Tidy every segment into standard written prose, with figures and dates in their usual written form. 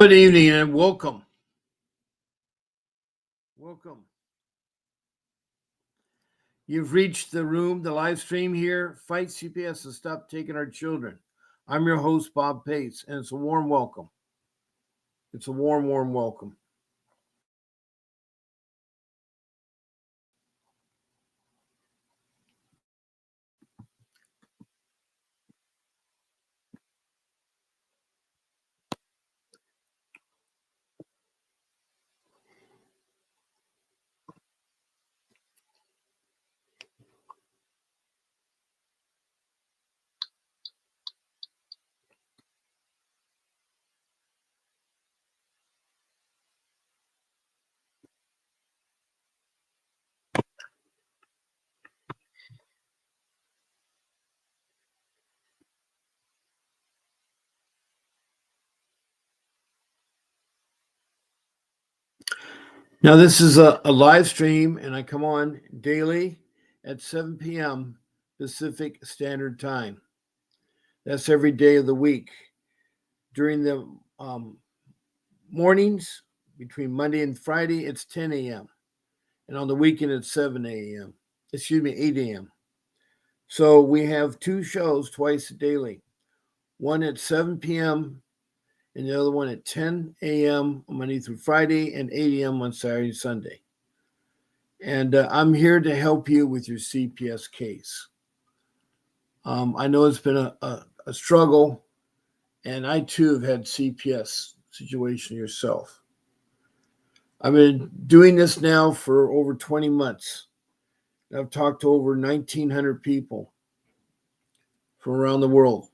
Good evening and welcome. Welcome. You've reached the room, the live stream here. Fight CPS and stop taking our children. I'm your host, Bob Pace, and it's a warm welcome. It's a warm, warm welcome. Now, this is a live stream, and I come on daily at 7 p.m. Pacific Standard Time. That's every day of the week. During the mornings, between Monday and Friday, it's 10 a.m. And on the weekend, it's 7 a.m. 8 a.m. So we have two shows twice daily, one at 7 p.m. and the other one at 10 a.m. Monday through Friday and 8 a.m. on Saturday and Sunday. And I'm here to help you with your CPS case. I know it's been a struggle, and I too have had CPS situation yourself. I've been doing this now for over 20 months. I've talked to over 1,900 people from around the world.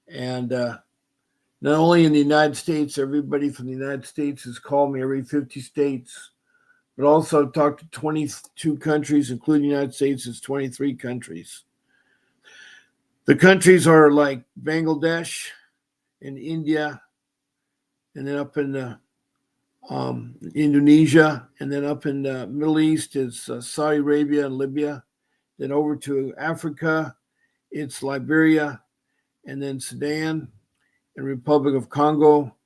And not only in the United States, everybody from the United States has called me, every 50 states, but also I've talked to 22 countries, including the United States, it's 23 countries. The countries are like Bangladesh and India, and then up in Indonesia, and then up in the Middle East is Saudi Arabia and Libya. Then over to Africa, it's Liberia, and then Sudan and Republic of Congo,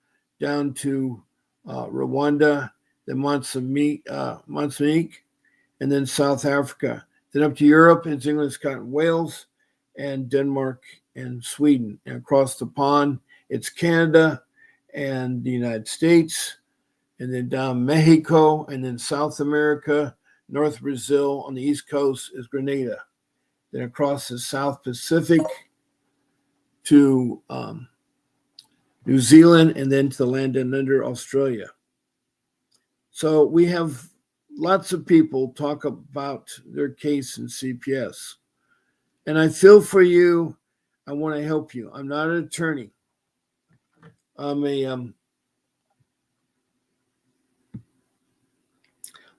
down to Rwanda, then Mozambique, and then South Africa. Then up to Europe, it's England, Scotland, Wales, and Denmark and Sweden. And across the pond, it's Canada and the United States, and then down Mexico, and then South America, North Brazil, on the East Coast is Grenada. Then across the South Pacific to New Zealand, and then to the land down under Australia. So we have lots of people talk about their case in CPS. And I feel for you. I want to help you. I'm not an attorney. I'm a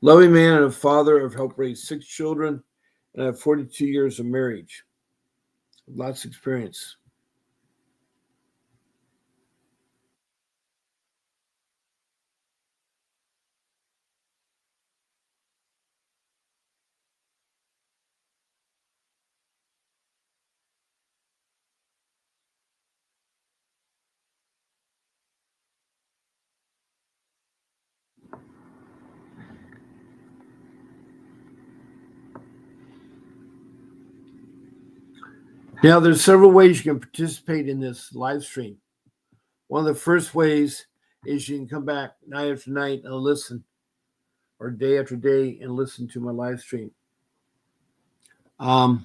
loving man and a father. I've helped raise 6 children, and I have 42 years of marriage. Lots of experience. Now, there's several ways you can participate in this live stream. One of the first ways is you can come back night after night and listen, or day after day and listen to my live stream. I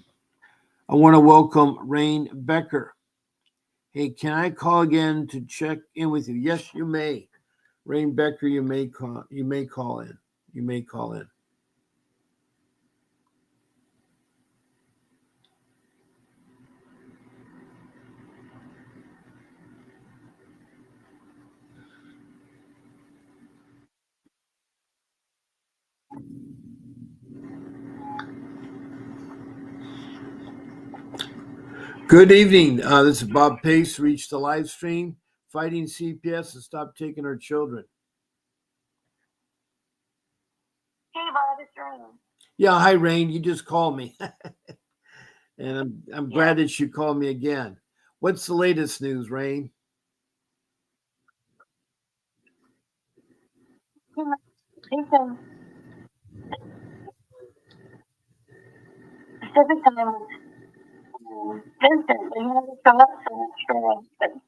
want to welcome Rain Becker. Hey, can I call again to check in with you? Yes, you may. Rain Becker, you may call in. You may call in. Good evening. This is Bob Pace. Reach the live stream. Fighting CPS and stop taking our children. Hey, Bob, it's Rain. Yeah, hi, Rain. You just called me. And I'm glad that you called me again. What's the latest news, Rain? He said Pacific time was Vincent, but he never showed up, so I'm not sure what happened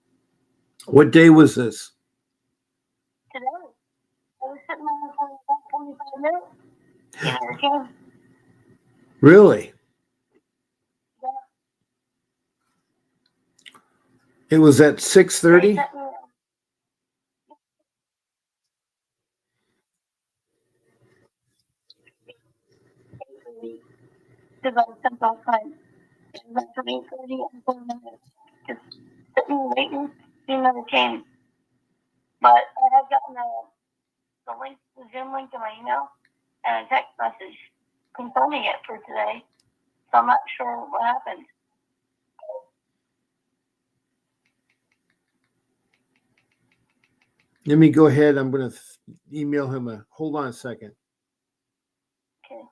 What day was this? today. I was sitting there for about 45 minutes. He never came. Really? Yeah, It was at they 6:30? sent me because I was sent outside. It was like from 8:30 until 9. Just sitting and waiting. He never came. But I have gotten the link, the Zoom link to my email and a text message confirming it for today. So I'm not sure what happened. Let me go ahead. I'm going to email him a. Hold on a second. Okay.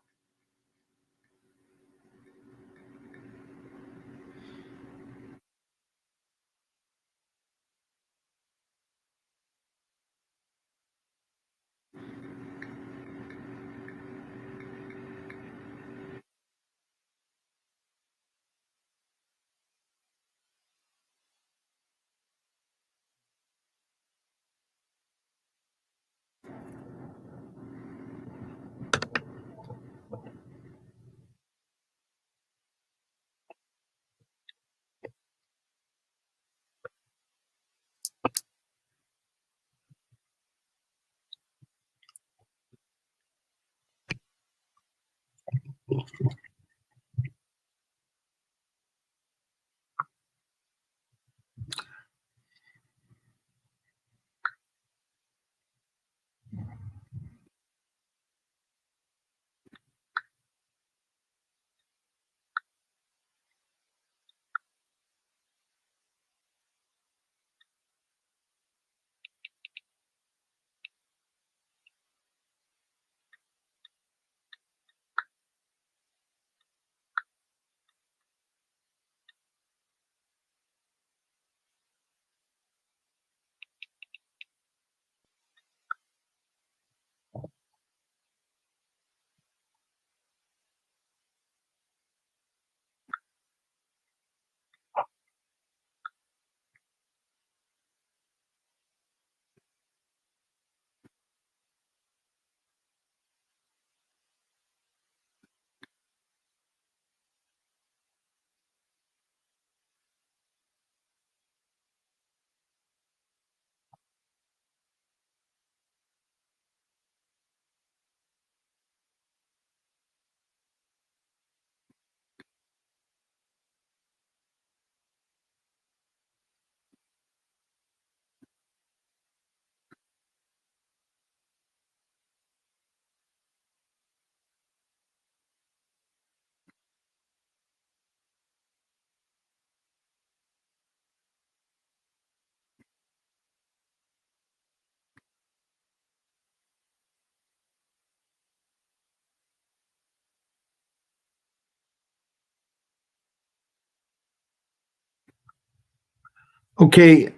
Okay.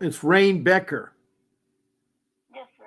It's Rain Becker. Yes, sir.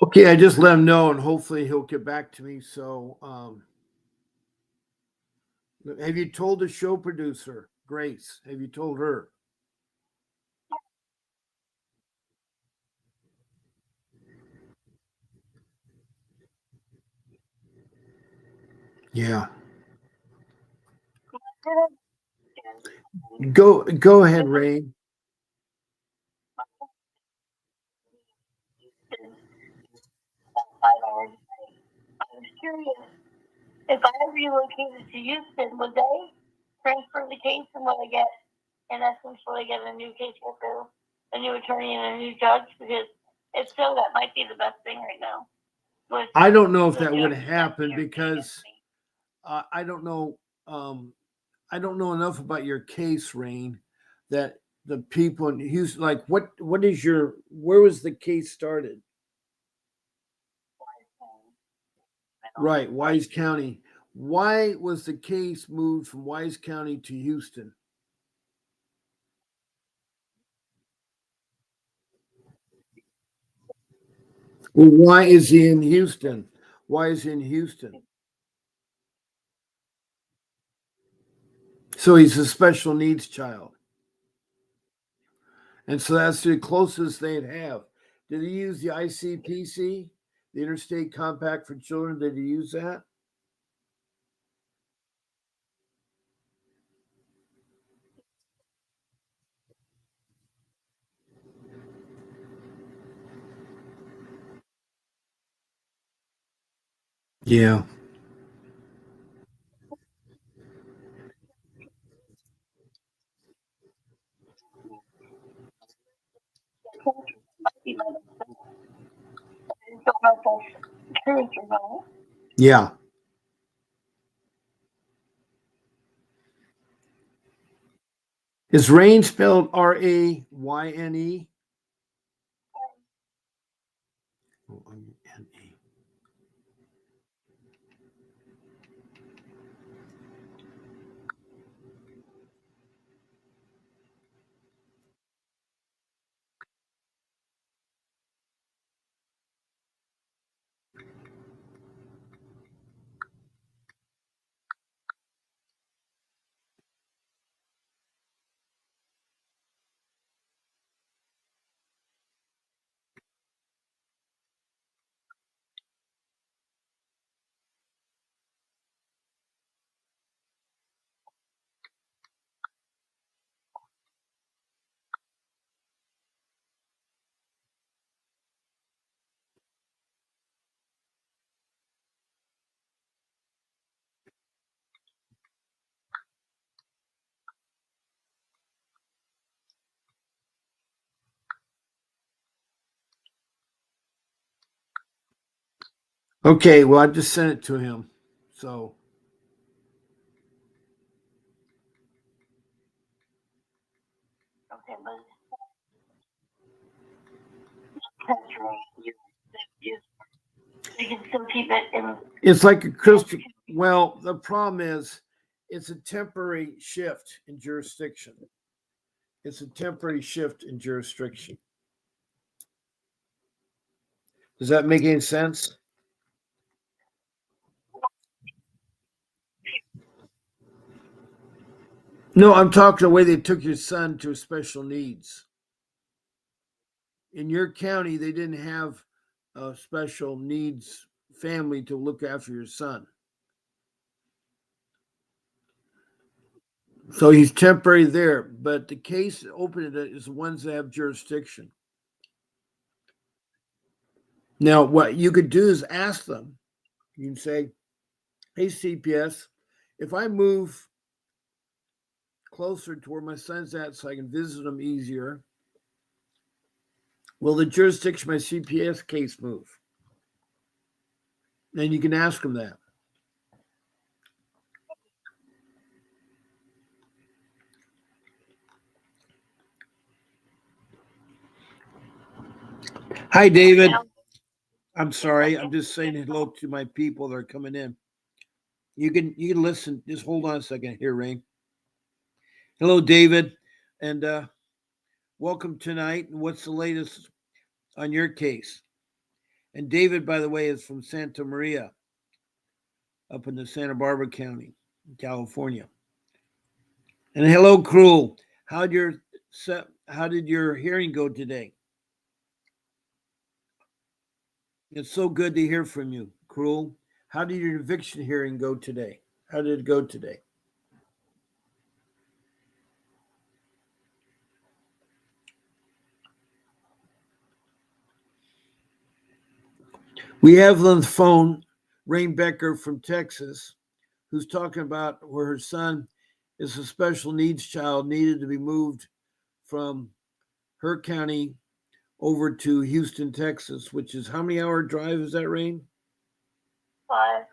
Okay, I just let him know, and hopefully he'll get back to me. So, have you told the show producer, Grace? Have you told her? Yeah. Go ahead, Ray. I was curious if I relocated to Houston, would they transfer the case and would I get, in essence, would I get a new caseworker, a new attorney, and a new judge? Because if so, that might be the best thing right now. With I don't know if the that would judge happen here against because me. I don't know. I don't know enough about your case, Rain. That the people in Houston, like, what is your? Where was the case started? Right, Wise County. Why was the case moved from Wise County to Houston? Well, why is he in Houston? Why is he in Houston? So he's a special needs child. And so that's the closest they'd have. Did he use the ICPC, the Interstate Compact for Children? Did he use that? Yeah. Yeah. Is Rain spelled Rayne? Rayne. Okay, well, I just sent it to him. So, Okay, but that's right. You can still keep it in. it's like a Christian. Well, the problem is it's a temporary shift in jurisdiction. It's a temporary shift in jurisdiction. Does that make any sense? No, I'm talking the way they took your son to special needs. In your county, they didn't have a special needs family to look after your son. So he's temporary there, but the case open is the ones that have jurisdiction. Now, what you could do is ask them. You can say, "Hey, CPS, if I move closer to where my son's at so I can visit him easier, will the jurisdiction of my CPS case move?" And you can ask them that. Hi, David. I'm sorry. I'm just saying hello to my people that are coming in. You can listen. Just hold on a second here, Rain. Hello, David, and welcome tonight. And what's the latest on your case? And David, by the way, is from Santa Maria, up in the Santa Barbara County, California. And hello, Cruel. How did your hearing go today? It's so good to hear from you, Cruel. How did your eviction hearing go today? How did it go today? We have on the phone Rain Becker from Texas, who's talking about where her son is a special needs child, needed to be moved from her county over to Houston, Texas, which is how many hour drive is that, Rain? 5.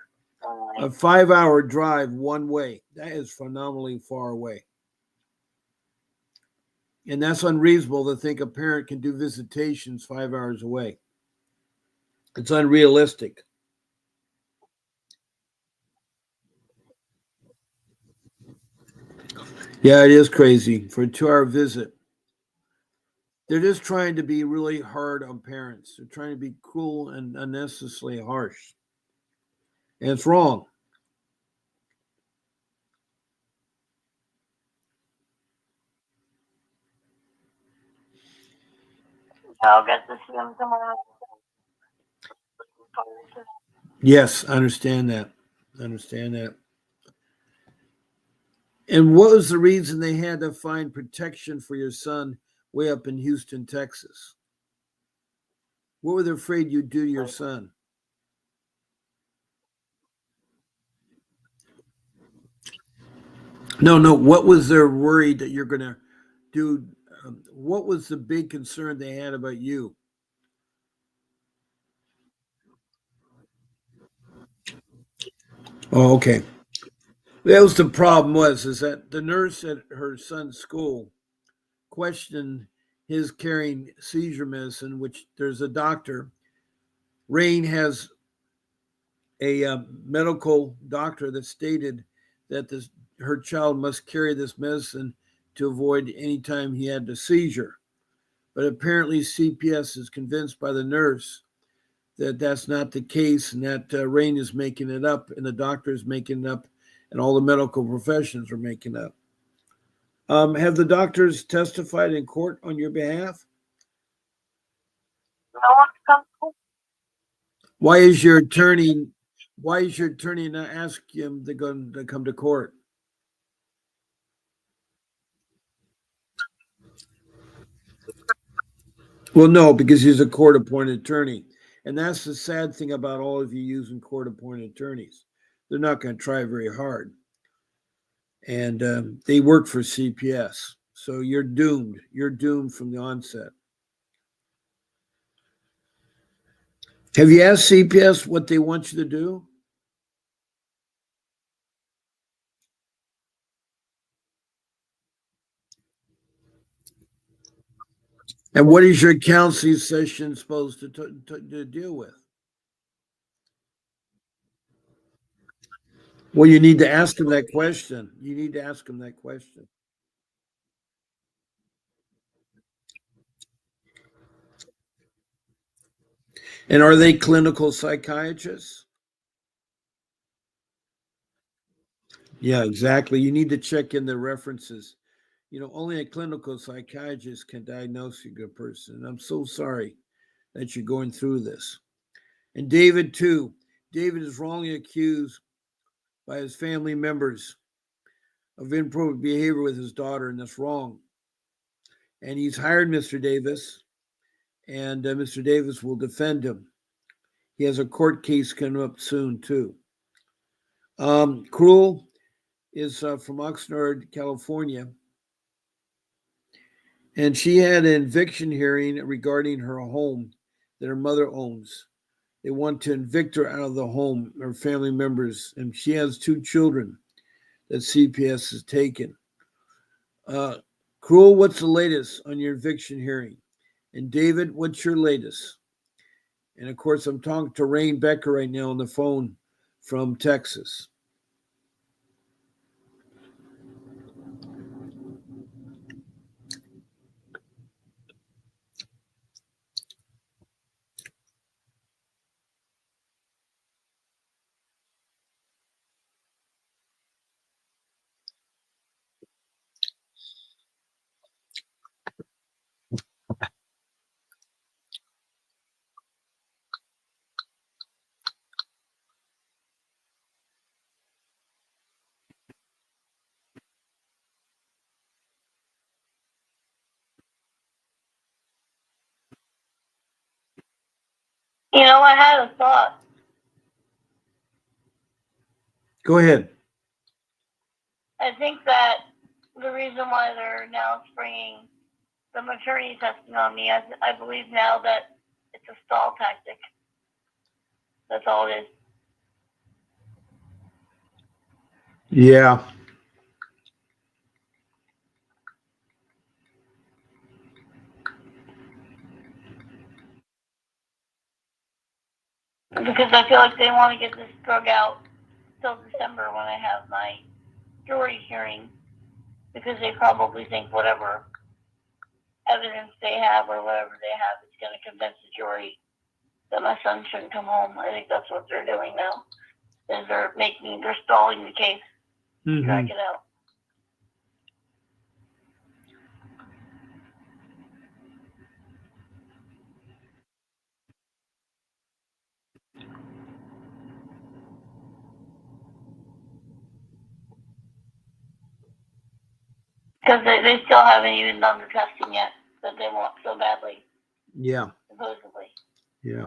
A 5 hour drive one way. That is phenomenally far away. And that's unreasonable to think a parent can do visitations 5 hours away. It's unrealistic. Yeah, it is crazy for a 2 hour visit. They're just trying to be really hard on parents. They're trying to be cruel and unnecessarily harsh. And it's wrong. I'll get to see him tomorrow. Yes, I understand that. I understand that. And what was the reason they had to find protection for your son way up in Houston, Texas? What were they afraid you'd do to your son? No, no. What was their worry that you're going to do? What was the big concern they had about you? Oh, okay. That was the problem. Was is that the nurse at her son's school questioned his carrying seizure medicine, which there's a doctor. Rain has a medical doctor that stated that her child must carry this medicine to avoid any time he had the seizure. But apparently, CPS is convinced by the nurse that that's not the case, and that Rain is making it up, and the doctor is making it up, and all the medical professions are making it up. Have the doctors testified in court on your behalf? No one comes. Why is your attorney? Why is your attorney not asking him to come to court? Well, no, because he's a court-appointed attorney, and that's the sad thing about all of you using court-appointed attorneys. They're not going to try very hard, and they work for CPS, so you're doomed. You're doomed from the onset. Have you asked CPS what they want you to do? And what is your counseling session supposed to deal with? Well, you need to ask them that question. You need to ask them that question. And are they clinical psychiatrists? Yeah, exactly. You need to check in the references. Only a clinical psychiatrist can diagnose a good person. And I'm so sorry that you're going through this. And David, too. David is wrongly accused by his family members of inappropriate behavior with his daughter, and that's wrong. And he's hired Mr. Davis, and Mr. Davis will defend him. He has a court case coming up soon, too. Cruel is from Oxnard, California, and she had an eviction hearing regarding her home that her mother owns. They want to evict her out of the home, her family members, and she has two children that CPS has taken. Uh, Cruel, what's the latest on your eviction hearing? And David, what's your latest? And of course, I'm talking to Rain Becker right now on the phone from Texas. You know, I had a thought. Go ahead. I think that the reason why they're now springing the maternity testing on me, I believe now that it's a stall tactic. That's all it is. Yeah. Because I feel like they want to get this drug out till December when I have my jury hearing. Because they probably think whatever evidence they have or whatever they have is going to convince the jury that my son shouldn't come home. I think that's what they're doing now. Is they're stalling the case to drag it out. Because they still haven't even done the testing yet that they want so badly. Yeah. Supposedly. Yeah.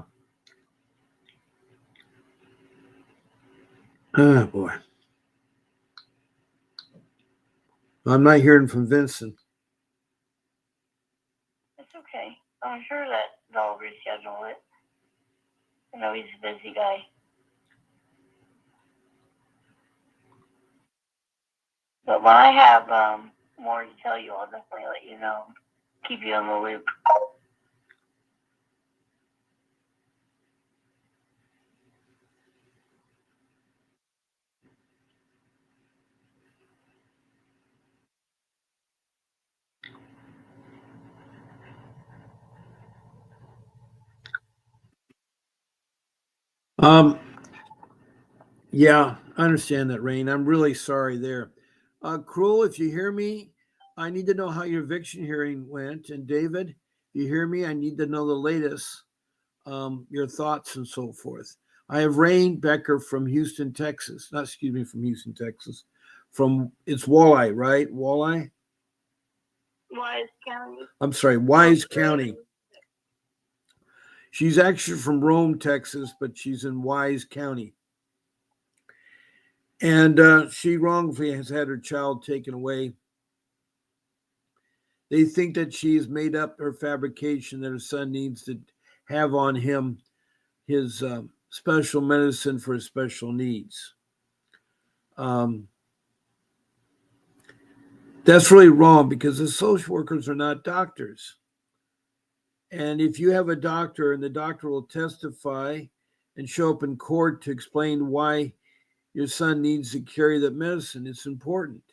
Oh, boy. I'm not hearing from Vincent. It's okay. I'm sure that they'll reschedule it. I know he's a busy guy. But when I have more to tell you, I'll definitely let you know. Keep you in the loop. Yeah, I understand that, Rain. I'm really sorry there. Cruel, if you hear me, I need to know how your eviction hearing went. And David, if you hear me, I need to know the latest, your thoughts and so forth. I have Rain Becker from Houston, Texas. Not, excuse me, from Houston, Texas. From, it's Walleye, right? Walleye? Wise County. I'm sorry, Wise County. She's actually from Rome, Texas, but she's in Wise County. And she wrongfully has had her child taken away. They think that she has made up her fabrication that her son needs to have on him his special medicine for his special needs. Um, that's really wrong because the social workers are not doctors. And if you have a doctor and the doctor will testify and show up in court to explain why your son needs to carry that medicine, it's important.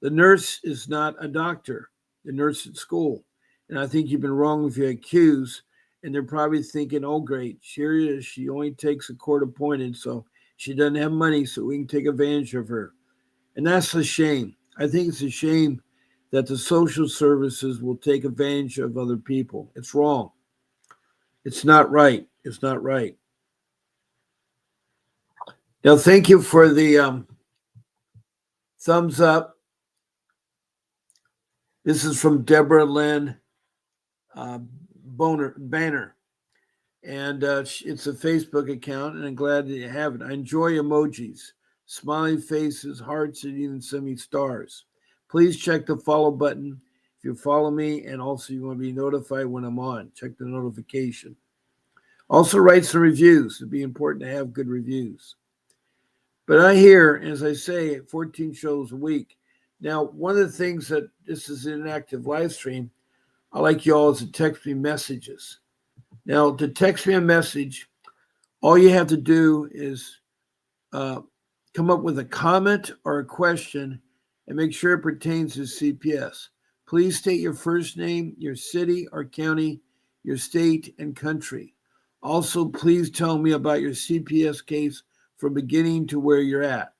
The nurse is not a doctor, the nurse at school. And I think you've been wrong with your accused. And they're probably thinking, oh, great, here it is. She only takes a court appointed, so she doesn't have money, so we can take advantage of her. And that's a shame. I think it's a shame that the social services will take advantage of other people. It's wrong. It's not right. It's not right. Now, thank you for the thumbs up. This is from Deborah Lynn Banner. And it's a Facebook account, and I'm glad that you have it. I enjoy emojis, smiley faces, hearts, and even semi stars. Please check the follow button if you follow me, and also you want to be notified when I'm on. Check the notification. Also, write some reviews. It'd be important to have good reviews. But I hear, as I say, 14 shows a week. Now, one of the things that this is an active live stream, I like you all is to text me messages. Now, to text me a message, all you have to do is uh, come up with a comment or a question and make sure it pertains to CPS. Please state your first name, your city or county, your state, and country. Also, please tell me about your CPS case from beginning to where you're at.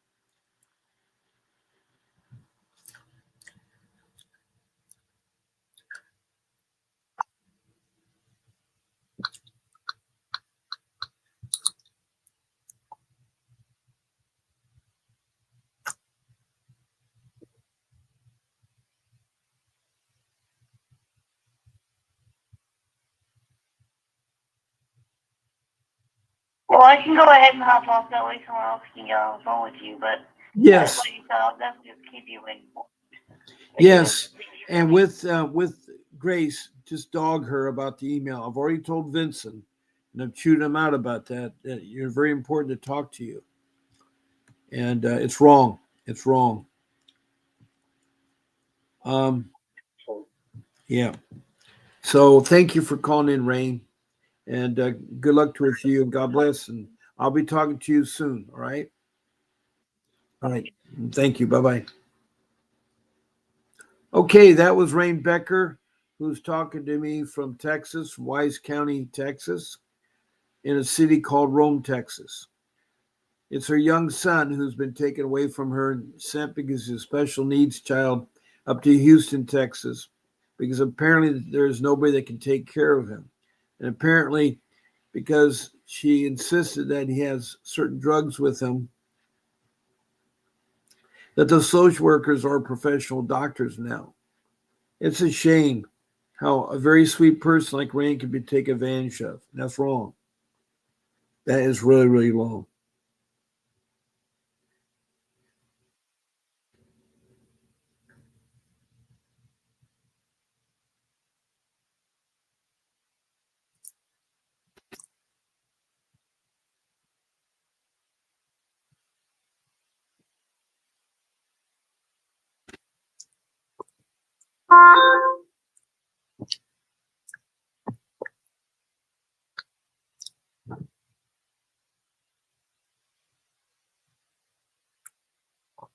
Well, I can go ahead and hop off. That way someone else can get on the phone with you. But Yes. like you said, I'll definitely just keep you informed. Yes. And with Grace, just dog her about the email. I've already told Vincent, and I've chewed him out about that. That you're very important to talk to you, and it's wrong. It's wrong. Um, yeah. So thank you for calling in, Rain, and good luck to you. And God bless. And I'll be talking to you soon. All right. All right. Thank you. Bye bye. Okay, that was Rain Becker, who's talking to me from Texas, Wise County, Texas, in a city called Rome, Texas. It's her young son who's been taken away from her and sent because he's a special needs child up to Houston, Texas, because apparently there's nobody that can take care of him. And apparently, because she insisted that he has certain drugs with him, that the social workers are professional doctors now. It's a shame how a very sweet person like Rain can be taken advantage of. That's wrong. That is really, really wrong.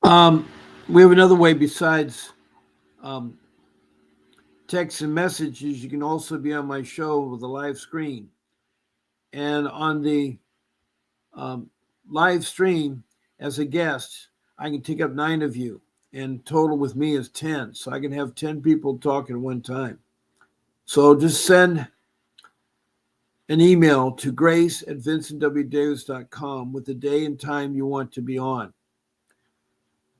Um, we have another way besides um, text and messages. You can also be on my show with a live screen. And on the um, live stream, as a guest, I can take up 9 of you. And total with me is 10. So I can have 10 people talking at one time. So just send an email to grace at vincentwdavis.com with the day and time you want to be on.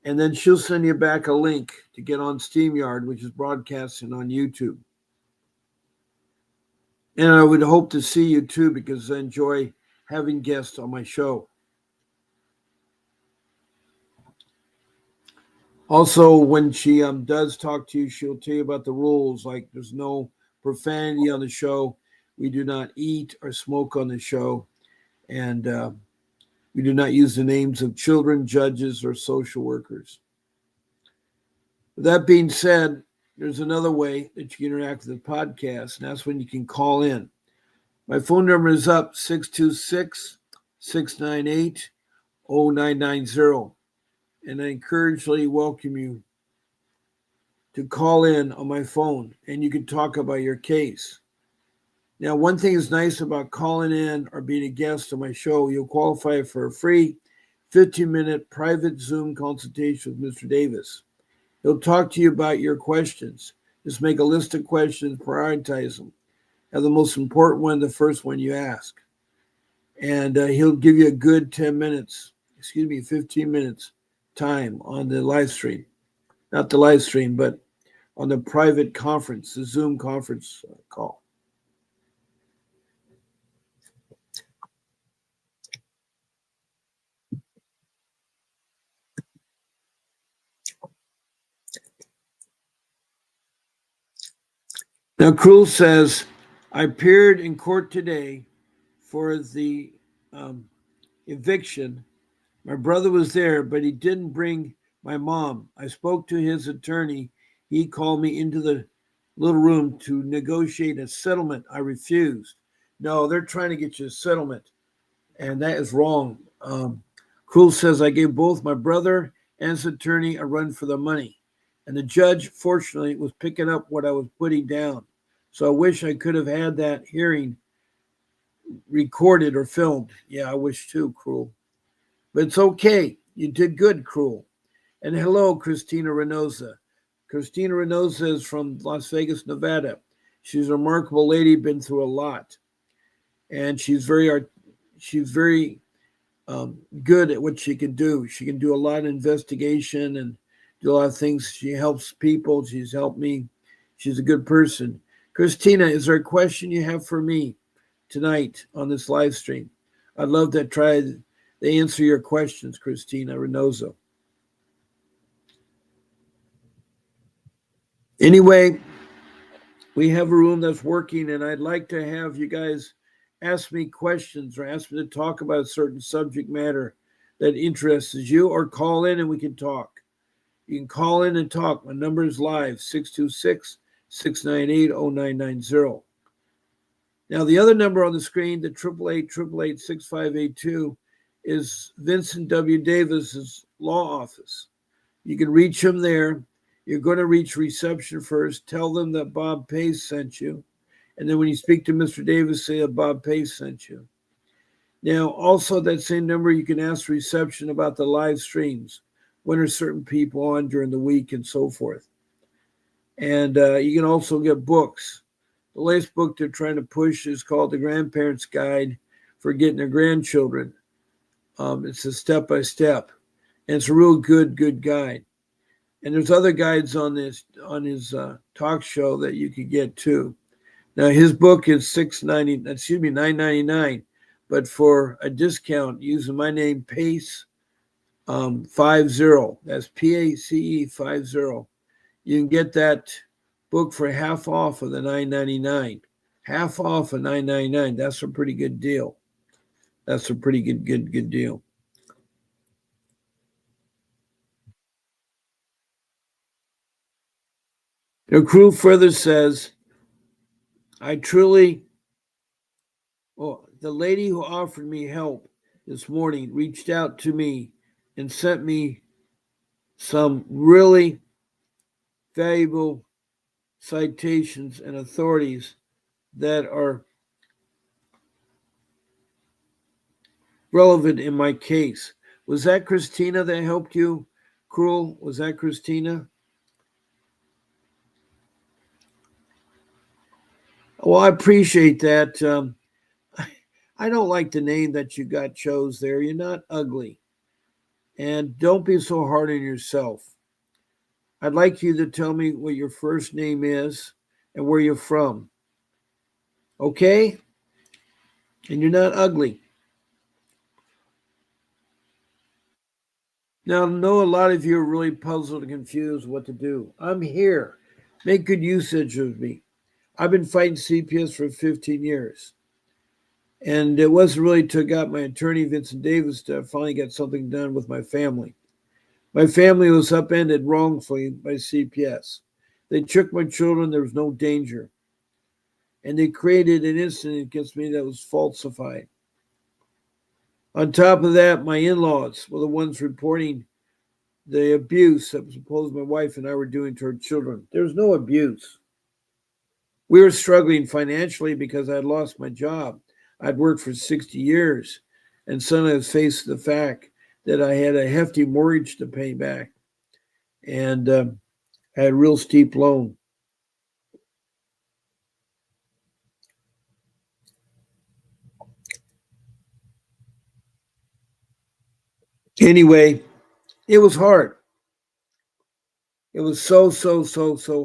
And then she'll send you back a link to get on StreamYard, which is broadcasting on YouTube. And I would hope to see you too, because I enjoy having guests on my show. Also, when she does talk to you, she'll tell you about the rules. Like there's no profanity on the show. We do not eat or smoke on the show. And we do not use the names of children, judges, or social workers. With that being said, there's another way that you can interact with the podcast, and that's when you can call in. My phone number is up 626 698 0990. And I encouragely welcome you to call in on my phone and you can talk about your case. Now, one thing is nice about calling in or being a guest on my show, you'll qualify for a free 15-minute private Zoom consultation with Mr. Davis. He'll talk to you about your questions. Just make a list of questions, prioritize them. Have the most important one, the first one you ask. And he'll give you a good 15 minutes time on the live stream. Not the live stream, but on the private conference, the Zoom conference call. Now, Krul says, I appeared in court today for the eviction. My brother was there, but he didn't bring my mom. I spoke to his attorney. He called me into the little room to negotiate a settlement. I refused. No, they're trying to get you a settlement, and that is wrong. Krul says, I gave both my brother and his attorney a run for the money. And the judge, fortunately, was picking up what I was putting down. So I wish I could have had that hearing recorded or filmed. Yeah, I wish too, Krul. But it's okay. You did good, Krul. And hello, Christina Reynosa. Christina Reynosa is from Las Vegas, Nevada. She's a remarkable lady, been through a lot. And she's very good at what she can do. She can do a lot of investigation and do a lot of things. She helps people. She's helped me. She's a good person. Christina, is there a question you have for me tonight on this live stream? I'd love to try to answer your questions, Christina Reynoso. Anyway, we have a room that's working, and I'd like to have you guys ask me questions or ask me to talk about a certain subject matter that interests you, or call in and we can talk. You can call in and talk. My number is live, 626 698 0990. Now, the other number on the screen, the 888 is Vincent W. Davis's law office. You can reach him there. You're going to reach reception first. Tell them that Bob Pace sent you. And then when you speak to Mr. Davis, say that Bob Pace sent you. Now, also that same number, you can ask reception about the live streams. When are certain people on during the week and so forth. And you can also get books. The latest book they're trying to push is called The Grandparents Guide for Getting Their Grandchildren. It's a step-by-step. And it's a real good guide. And there's other guides on his talk show that you could get too. Now his book is $9.99, but for a discount using my name Pace 50. That's PACE 50. You can get that book for half off of the $9.99. Half off of $9.99. That's a pretty good deal. That's a pretty good deal. The crew further says, I truly, the lady who offered me help this morning reached out to me and sent me some really valuable citations and authorities that are relevant in my case. Was that Christina that helped you, Cruel? Was that Christina? Well, I appreciate that. I don't like the name that you got chose there. You're not ugly. And don't be so hard on yourself. I'd like you to tell me what your first name is and where you're from. Okay? And you're not ugly. Now, I know a lot of you are really puzzled and confused what to do. I'm here. Make good usage of me. I've been fighting CPS for 15 years. And it wasn't really till I got my attorney, Vincent Davis, to finally get something done with my family. My family was upended wrongfully by CPS. They took my children, there was no danger. And they created an incident against me that was falsified. On top of that, my in-laws were the ones reporting the abuse that supposed my wife and I were doing to our children. There was no abuse. We were struggling financially because I had lost my job. I'd worked for 60 years, and suddenly I was faced with the fact that I had a hefty mortgage to pay back, and I had a real steep loan. Anyway, it was hard. It was so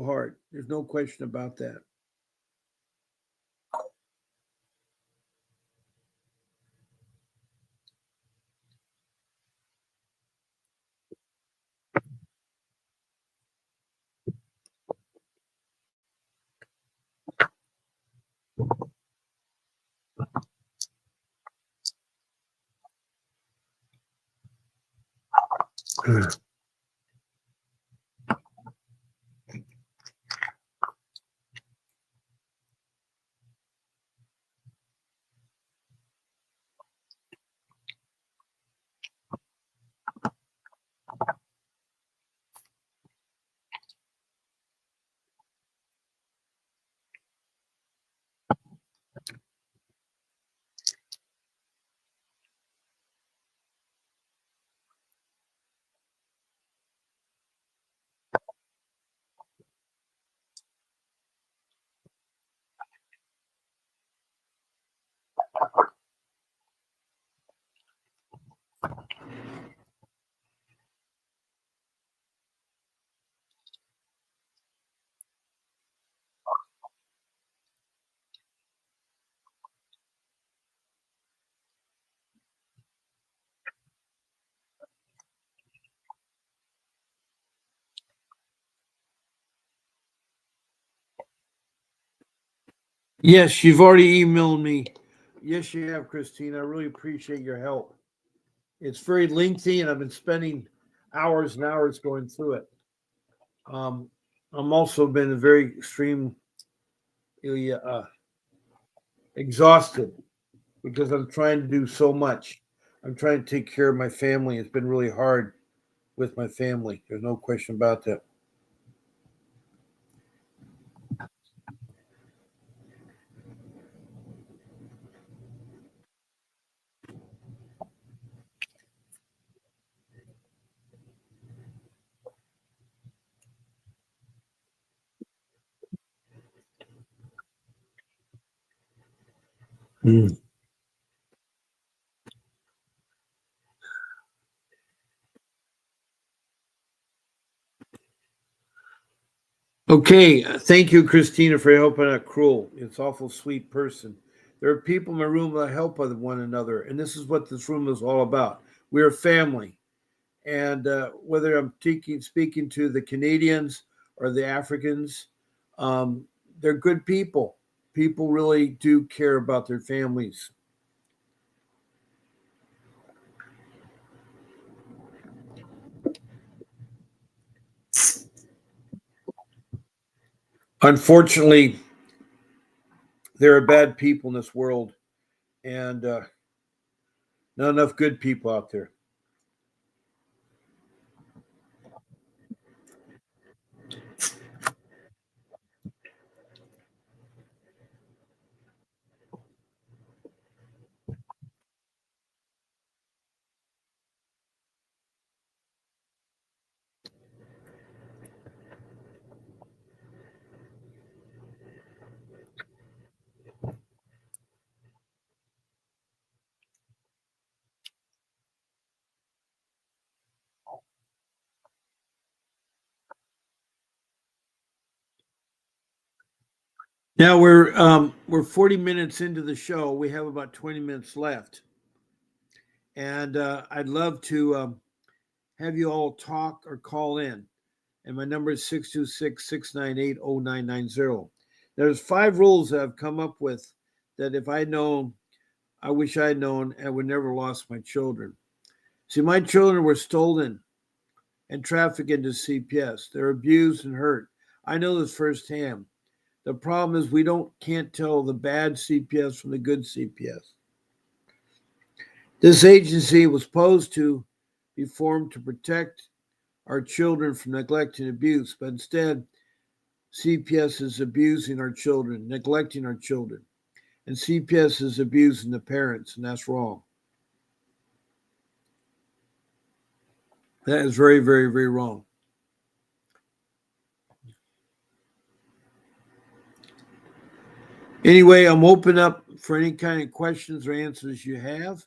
hard. There's no question about that. Yes, you've already emailed me. Yes, you have, Christine. I really appreciate your help. It's very lengthy, and I've been spending hours and hours going through it. Um, I'm also been very extremely exhausted because I'm trying to do so much. I'm trying to take care of my family. It's been really hard with my family. There's no question about that. Mm. Okay, thank you, Christina, for helping out Cruel. It's awful sweet person. There are people in my room that help with one another, and this is what this room is all about. We're a family, and whether I'm speaking to the Canadians or the Africans, um, they're good people. People really do care about their families. Unfortunately, there are bad people in this world, and not enough good people out there. Now we're 40 minutes into the show. We have about 20 minutes left, and I'd love to have you all talk or call in. And my number is 626-698-0990. There's 5 rules that I've come up with that if I'd known, I wish I'd known, and would never lost my children. See, my children were stolen and trafficked into CPS. They're abused and hurt. I know this firsthand. The problem is we don't can't tell the bad CPS from the good CPS. This agency was supposed to be formed to protect our children from neglect and abuse, but instead, CPS is abusing our children, neglecting our children, and CPS is abusing the parents, and that's wrong. That is very, very, very wrong. Anyway, I'm open up for any kind of questions or answers you have.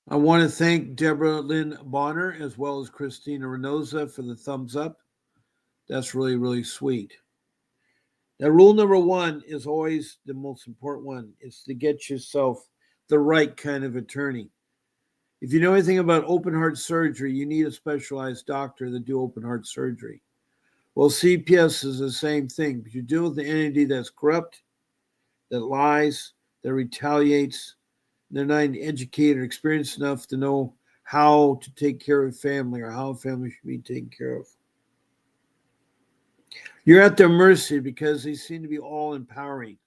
I want to thank Deborah Lynn Bonner as well as Christina Renoza for the thumbs up. That's really, really sweet. Now, rule number 1 is always the most important one. It's to get yourself the right kind of attorney. If you know anything about open heart surgery, you need a specialized doctor that do open heart surgery. Well, CPS is the same thing, but you deal with the entity that's corrupt, that lies, that retaliates. They're not educated or experienced enough to know how to take care of a family or how a family should be taken care of. You're at their mercy because they seem to be all empowering.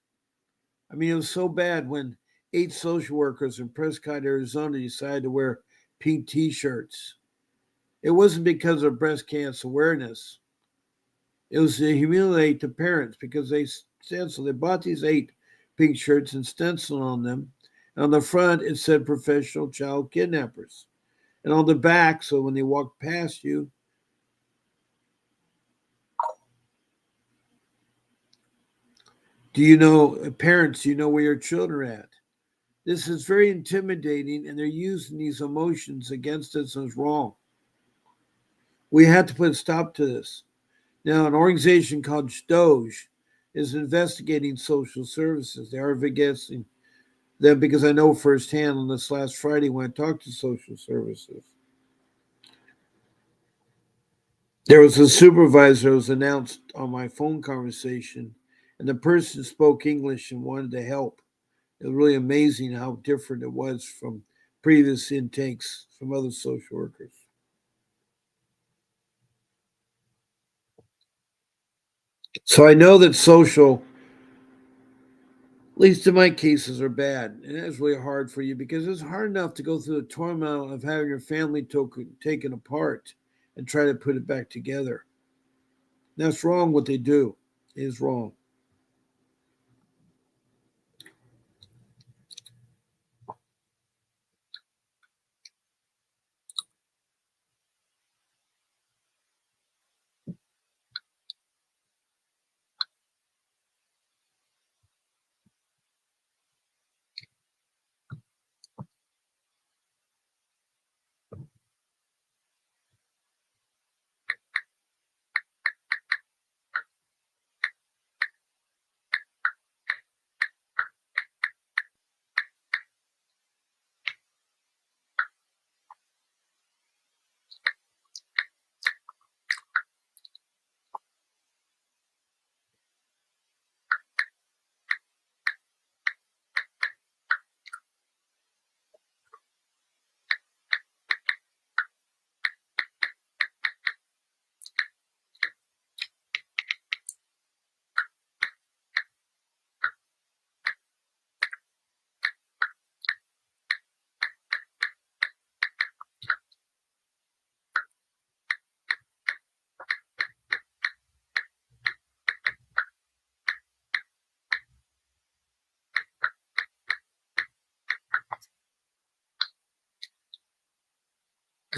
I mean, it was so bad when 8 social workers in Prescott, Arizona decided to wear pink t shirts. It wasn't because of breast cancer awareness. It was to humiliate the parents because they stenciled. They bought these 8 pink shirts and stenciled on them. And on the front, it said professional child kidnappers. And on the back, so when they walk past you, do you know, parents, do you know where your children are at? This is very intimidating, and they're using these emotions against us, and it's wrong. We have to put a stop to this. Now, an organization called Doge is investigating social services. They are investigating them because I know firsthand on this last Friday when I talked to social services. There was a supervisor who was announced on my phone conversation, and the person spoke English and wanted to help. It was really amazing how different it was from previous intakes from other social workers. So I know that social, at least in my cases, are bad. And that's really hard for you because it's hard enough to go through the turmoil of having your family taken apart and try to put it back together. That's wrong what they do. It is wrong.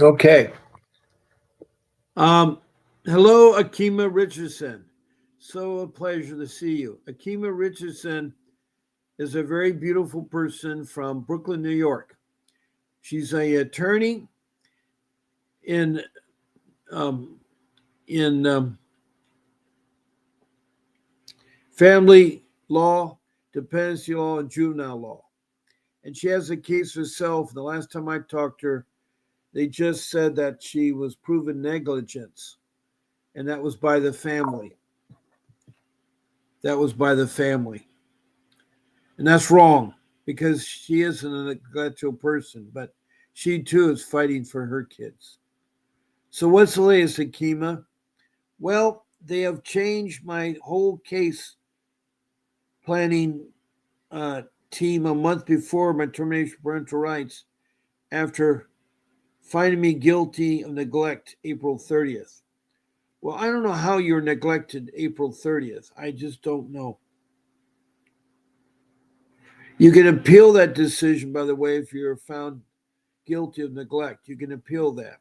Okay. Um, Hello, Akima Richardson. So a pleasure to see you. Akima Richardson is a very beautiful person from Brooklyn, New York. She's a attorney in um, in family law, dependency law, and juvenile law. And she has a case herself. The last time I talked to her, they just said that she was proven negligence, and that was by the family. That was by the family. And that's wrong because she isn't a neglectful person, but she too is fighting for her kids. So, what's the latest, Akima? Well, they have changed my whole case planning uh, team a month before my termination of parental rights after finding me guilty of neglect April 30th. Well, I don't know how you're neglected April 30th. I just don't know. You can appeal that decision, by the way, if you're found guilty of neglect. You can appeal that.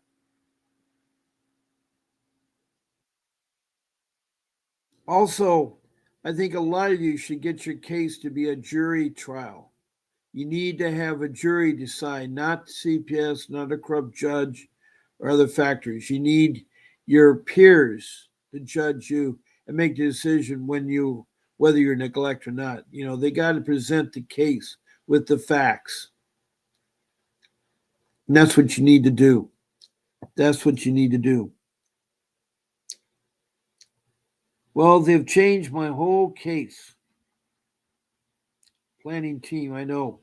Also, I think a lot of you should get your case to be a jury trial. You need to have a jury decide, not CPS, not a corrupt judge or other factors. You need your peers to judge you and make the decision when you whether you're neglect or not. You know, they got to present the case with the facts. And that's what you need to do. That's what you need to do. Well, they've changed my whole case planning team, I know.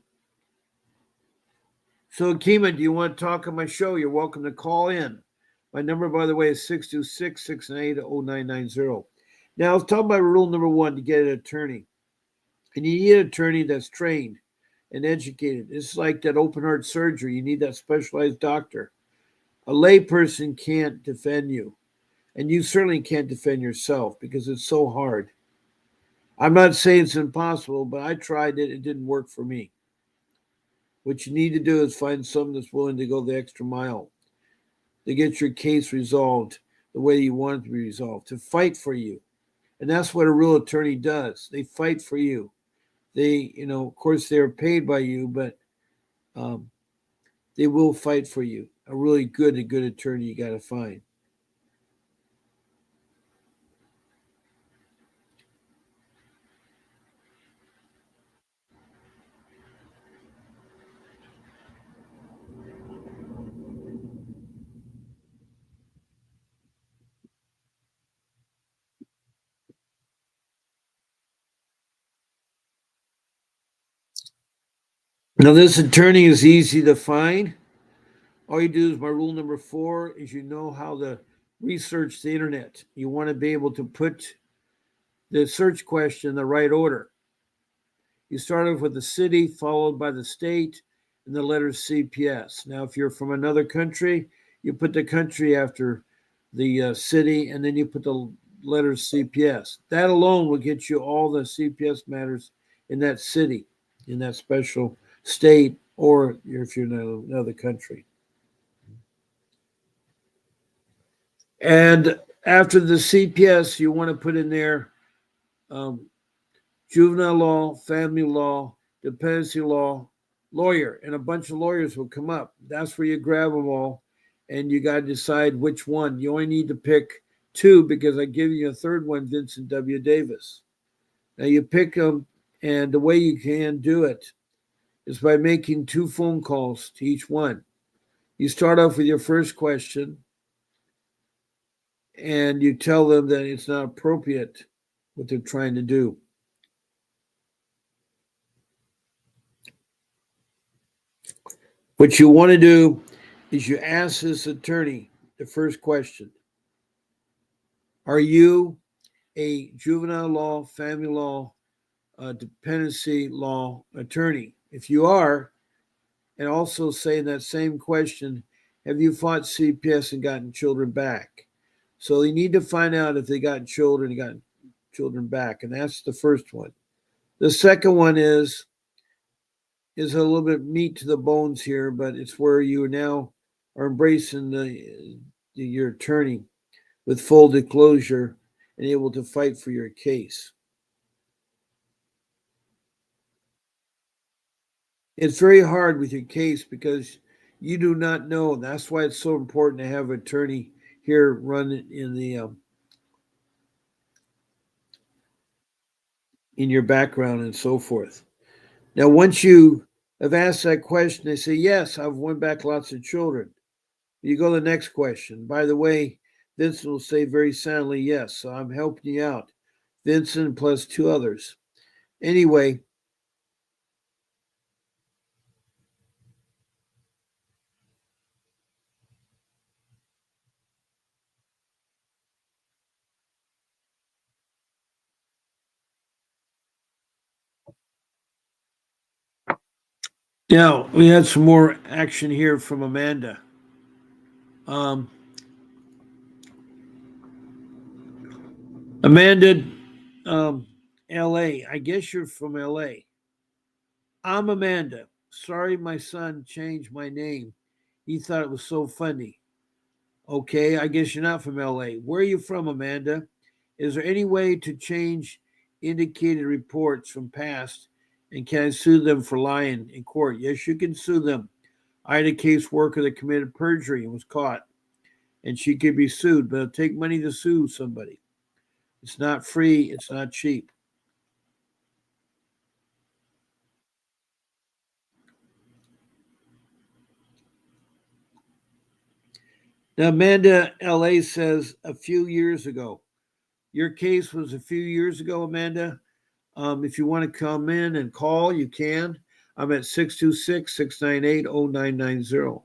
So, Kima, do you want to talk on my show? You're welcome to call in. My number, by the way, is 626 698 0990. Now, let's talk about rule number one to get an attorney. And you need an attorney that's trained and educated. It's like that open heart surgery. You need that specialized doctor. A layperson can't defend you. And you certainly can't defend yourself because it's so hard. I'm not saying it's impossible, but I tried it. It didn't work for me. What you need to do is find someone that's willing to go the extra mile to get your case resolved the way you want it to be resolved, to fight for you. And that's what a real attorney does. They fight for you. They, of course, they're paid by you, but um, they will fight for you. A good attorney you got to find. Now, this attorney is easy to find. All you do is my rule number 4 is you know how to research the internet. You want to be able to put the search question in the right order. You start off with the city, followed by the state, and the letter CPS. Now, if you're from another country, you put the country after the city, and then you put the letters CPS. That alone will get you all the CPS matters in that city, in that special state, or if you're in another country. And after the CPS, you want to put in there um, juvenile law, family law, dependency law, lawyer, and a bunch of lawyers will come up. That's where you grab them all, and you got to decide which one. You only need to pick two because I give you a third one, Vincent W. Davis. Now you pick them, and the way you can do it is by making 2 phone calls to each one. You start off with your first question, and you tell them that it's not appropriate what they're trying to do. What you want to do is you ask this attorney the first question: are you a juvenile law, family law, dependency law attorney? If you are, and also say in that same question, have you fought CPS and gotten children back? So you need to find out if they got children back, and that's the first one. The second one is a little bit meat to the bones here, but it's where you now are embracing your attorney with full disclosure and able to fight for your case. It's very hard with your case because you do not know. That's why it's so important to have an attorney here run in your background and so forth. Now, once you have asked that question, they say, yes, I've won back lots of children. You go to the next question. By the way, Vincent will say very soundly, yes, so I'm helping you out. Vincent plus 2 others. Anyway, now we had some more action here from Amanda. Um, Amanda, LA. I guess you're from LA. I'm Amanda. Sorry my son changed my name. He thought it was so funny. Okay, I guess you're not from LA. Where are you from, Amanda? Is there any way to change indicated reports from past, and can I sue them for lying in court? Yes, you can sue them. I had a caseworker that committed perjury and was caught, and she could be sued, but it'll take money to sue somebody. It's not free, it's not cheap. Now, Amanda LA says a few years ago. Your case was a few years ago, Amanda. If you want to come in and call, you can. I'm at 626-698-0990.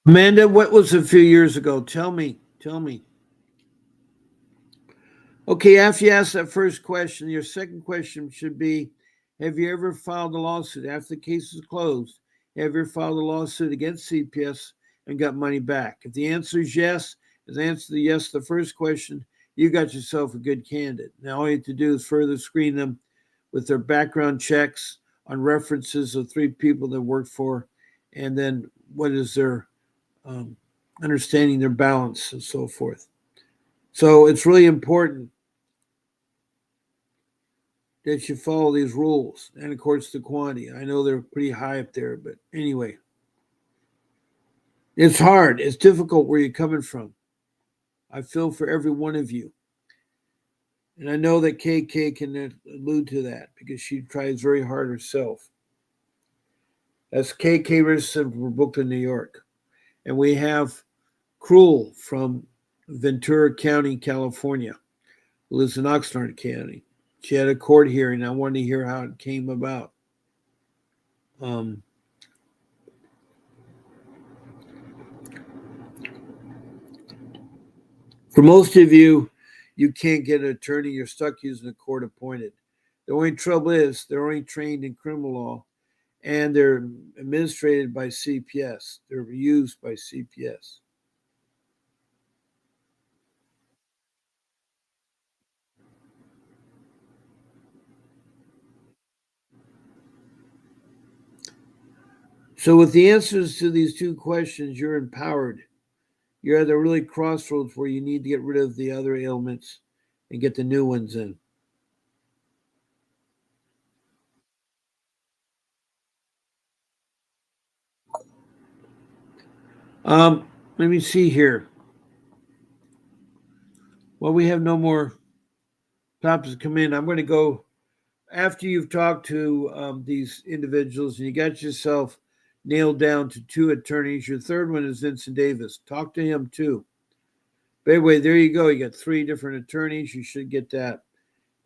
Amanda, what was a few years ago? Tell me. Tell me. Okay, after you ask that first question, your second question should be: have you ever filed a lawsuit after the case is closed? Have you ever filed a lawsuit against CPS and got money back? If the answer is yes, as answer to yes to the first question, you got yourself a good candidate. Now all you have to do is further screen them with their background checks on references of 3 people they worked for, and then what is their understanding their balance and so forth. So it's really important that you follow these rules. And of course, the quantity. I know they're pretty high up there, but anyway, it's hard. It's difficult where you're coming from. I feel for every one of you. And I know that KK can allude to that because she tries very hard herself. That's KK Richardson from Brooklyn, New York. And we have Cruel from Ventura County, California, who lives in Oxnard County. She had a court hearing. I wanted to hear how it came about. Um, for most of you, you can't get an attorney. You're stuck using a court appointed. The only trouble is they're only trained in criminal law and they're administrated by CPS. They're used by CPS. So, with the answers to these two questions, you're empowered. You're at the really crossroads where you need to get rid of the other ailments and get the new ones in. Let me see here. Well, we have no more topics come in. I'm going to go after you've talked to these individuals and you got yourself nailed down to two attorneys. Your third one is Vincent Davis. Talk to him too. But anyway, there you go. You got three different attorneys. You should get that.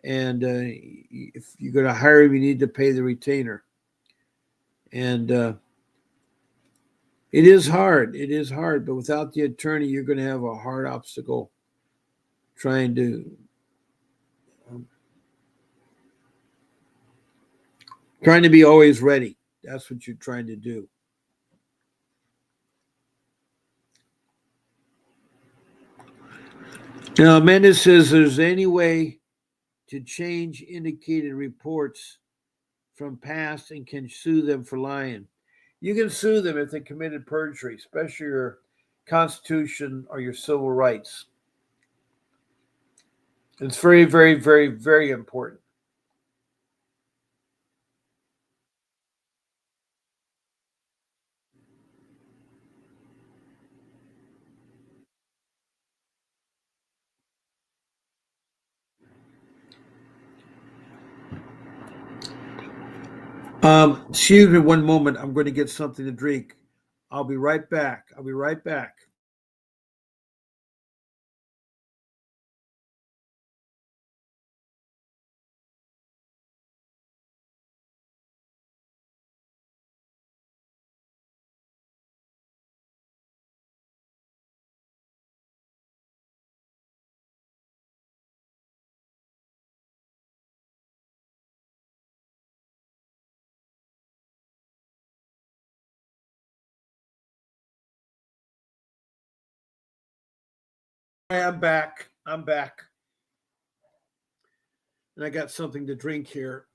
And if you're going to hire him, you need to pay the retainer. And it is hard. It is hard. But without the attorney, you're going to have a hard obstacle trying to um, trying to be always ready. That's what you're trying to do. Now, Amanda says there's any way to change indicated reports from past and can sue them for lying. You can sue them if they committed perjury, especially your Constitution or your civil rights. It's very, very, very, very important. Excuse me one moment. I'm going to get something to drink. I'll be right back. I'll be right back. I'm back. I'm back. And I got something to drink here.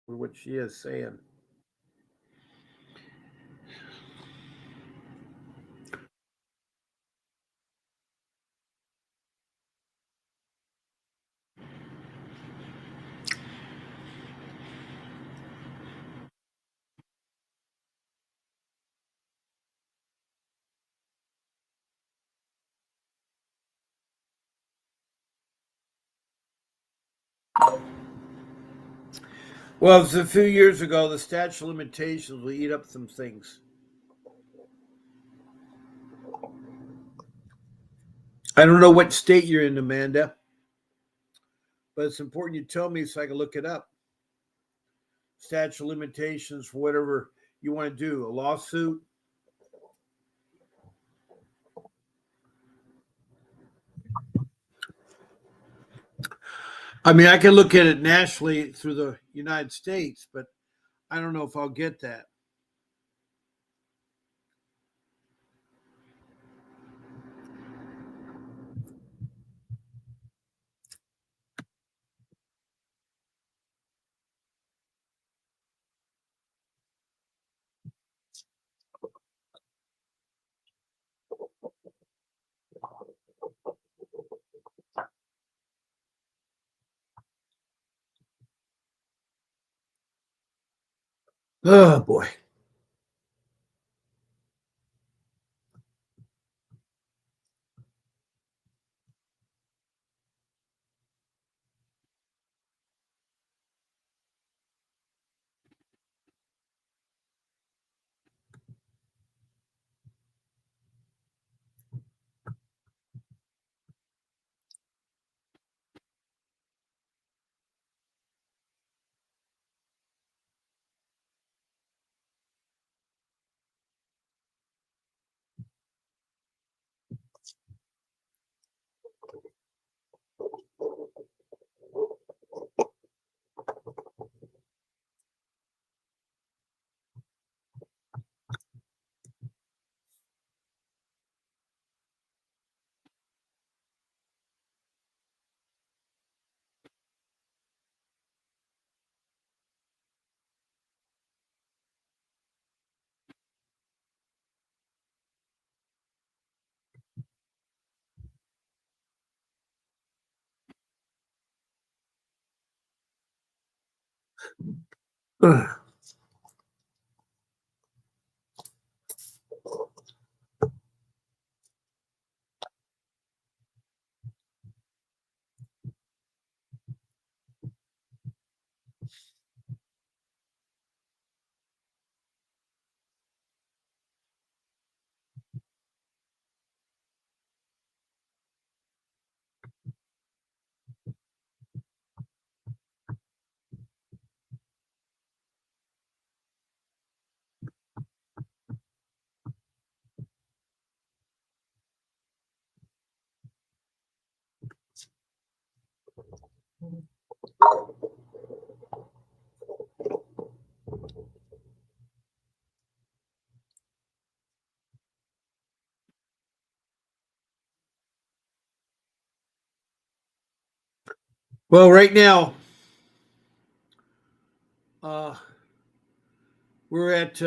What she is saying. Well, it's a few years ago. The statute of limitations will eat up some things. I don't know what state you're in, Amanda, but it's important you tell me so I can look it up. Statute of limitations for whatever you want to do, a lawsuit. I mean, I can look at it nationally through the United States, but I don't know if I'll get that. Oh boy. Ugh. Well, right now, uh, we're at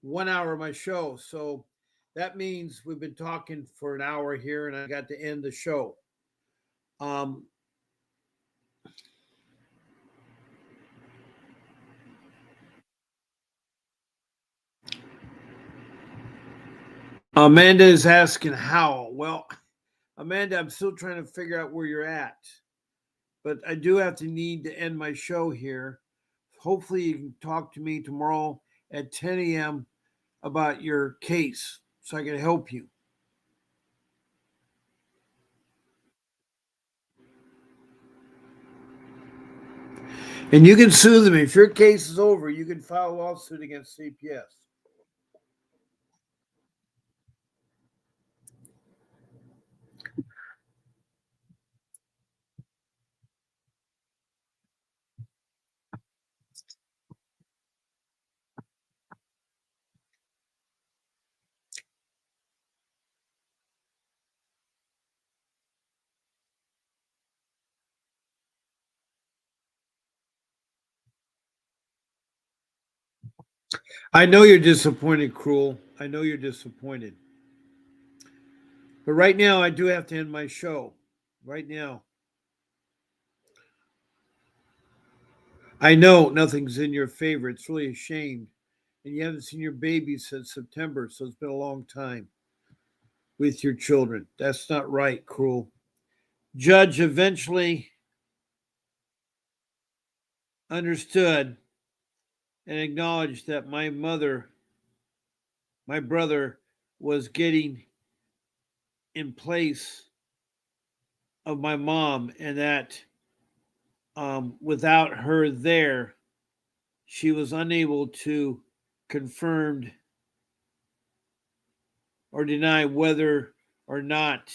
1 hour of my show. So that means we've been talking for an hour here and I got to end the show. Um, Amanda is asking how. Well, Amanda, I'm still trying to figure out where you're at, but I do have to need to end my show here. Hopefully, you can talk to me tomorrow at 10 a.m. about your case so I can help you. And you can sue them. If your case is over, you can file a lawsuit against CPS. I know you're disappointed, Cruel. I know you're disappointed. But right now, I do have to end my show. Right now. I know nothing's in your favor. It's really a shame. And you haven't seen your baby since September, so it's been a long time with your children. That's not right, Cruel. Judge eventually understood and acknowledged that my brother, was getting in place of my mom, and that without her there, she was unable to confirm or deny whether or not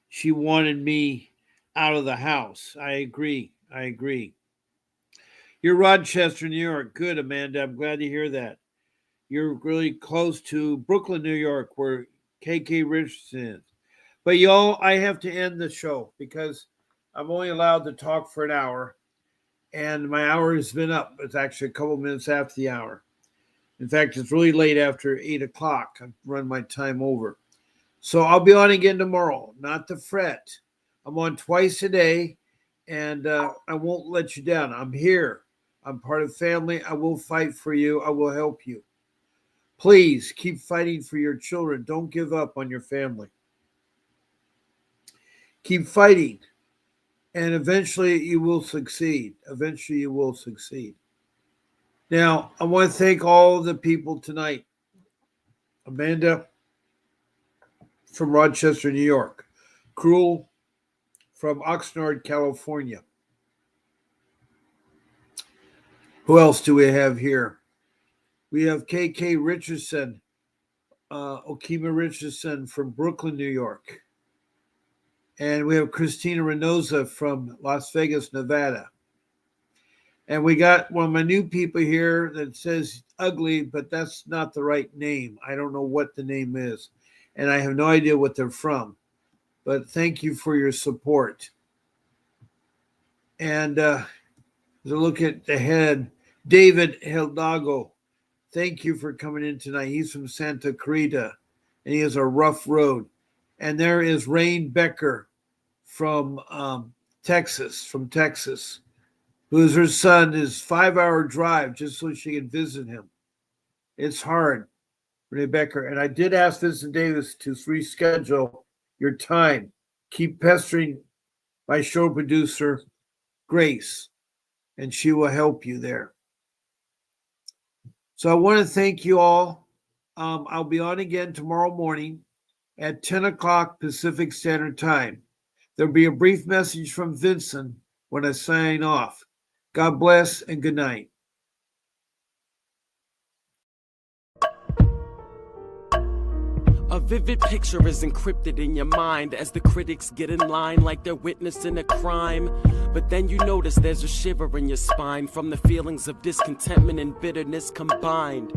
she wanted me out of the house. I agree. I agree. You're Rochester, New York. Good, Amanda. I'm glad to hear that. You're really close to Brooklyn, New York, where KK Richardson is. But y'all, I have to end the show because I'm only allowed to talk for an hour, and my hour has been up. It's actually a couple minutes after the hour. In fact, it's really late after 8 o'clock. I've run my time over. So I'll be on again tomorrow. Not to fret. I'm on twice a day, and I won't let you down. I'm here. I'm part of family. I will fight for you. I will help you. Please keep fighting for your children. Don't give up on your family. Keep fighting, and eventually you will succeed. Eventually you will succeed. Now, I want to thank all of the people tonight. Amanda from Rochester, New York. Cruel from Oxnard, California. Who else do we have here? We have KK Richardson, Okima Richardson from Brooklyn, New York. And we have Christina Reynosa from Las Vegas, Nevada. And we got one of my new people here that says ugly, but that's not the right name. I don't know what the name is. And I have no idea what they're from. But thank you for your support. And as I look at the head, David Hildago, thank you for coming in tonight. He's from Santa Clarita, and he has a rough road. And there is Rain Becker from Texas, who's her son is 5-hour drive just so she can visit him. It's hard, Renee Becker. And I did ask Vincent Davis to reschedule your time. Keep pestering my show producer, Grace, and she will help you there. So I want to thank you all. I'll be on again tomorrow morning at 10 o'clock Pacific Standard Time. There'll be a brief message from Vincent when I sign off. God bless and good night. A vivid picture is encrypted in your mind as the critics get in line like they're witnessing a crime. But then you notice there's a shiver in your spine from the feelings of discontentment and bitterness combined.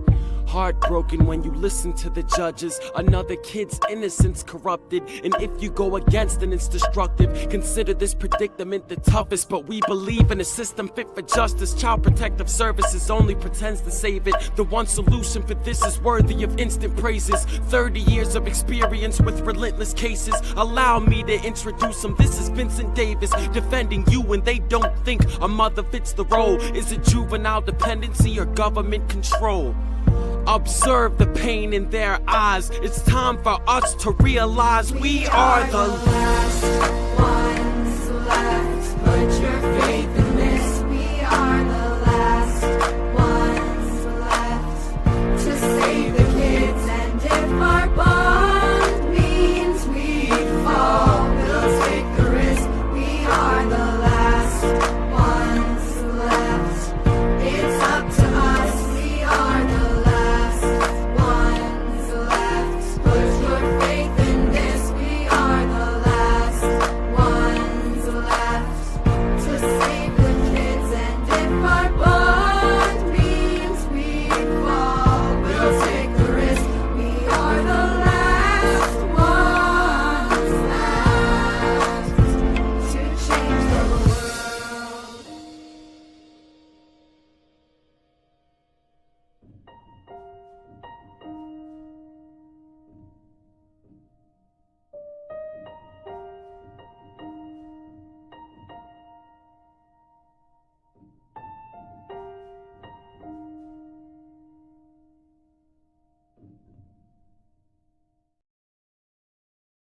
Heartbroken when you listen to the judges, another kid's innocence corrupted. And if you go against then it's destructive. Consider this predicament the toughest, but we believe in a system fit for justice. Child Protective Services only pretends to save it. The one solution for this is worthy of instant praises. 30 years of experience with relentless cases. Allow me to introduce them. This is Vincent Davis defending you when they don't think a mother fits the role. Is it juvenile dependency or government control? Observe the pain in their eyes. It's time for us to realize we are the last ones left. Put your